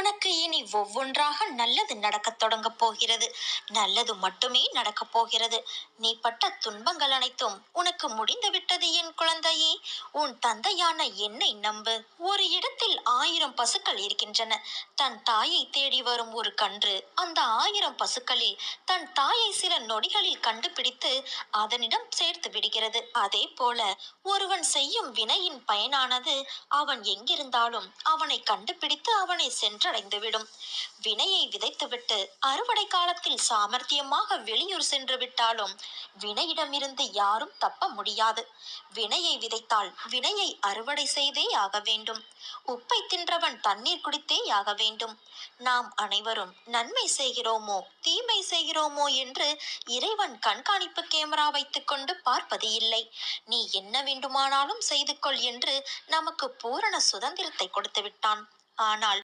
உனக்கு இனி ஒவ்வொன்றாக நல்லது நடக்கத் தொடங்கப் போகிறது. நல்லது மட்டுமே நடக்கப் போகிறது. நீ பட்ட துன்பங்கள் அனைத்தும் உனக்கு முடிந்துவிட்டது என் குழந்தையே. உன் தந்தையான என்னை நம்பு. ஒரு இடத்தில் 1000 பசுக்கள் இருக்கின்றன. தன் தாயை தேடி வரும் ஒரு கன்று அந்த 1000 பசுக்களில் தன் தாயை சில நொடிகளில் கண்டுபிடித்து அதனிடம் சேர்த்து விடுகிறது. அதே போல ஒருவன் செய்யும் வினையின் பயனானது அவன் எங்கிருந்தாலும் அவனை கண்டுபிடித்து அவனை சென்றடைந்துவிடும். வினையை விதைத்துவிட்டு அறுவடை காலத்தில் சாமர்த்தியமாக வெளியூர் சென்று விட்டாலும் வினையிடமிருந்து யாரும் தப்ப முடியாது. வினையை விதைத்தால் வினையை அறுவடை செய்தே ஆக வேண்டும். உப்பை தின்றவன் தண்ணீர் குடித்தே ஆக வேண்டும். நாம் அனைவரும் நன்மை செய்கிறோமோ தீமை செய்கிறோமோ என்று இறைவன் கண்காணிப்பு கேமரா வைத்துக் கொண்டு பார்ப்பது இல்லை. நீ என்ன வேண்டுமானாலும் செய்து கொள் என்று நமக்கு பூரண சுதந்திரத்தை கொடுத்து விட்டான். ஆனால்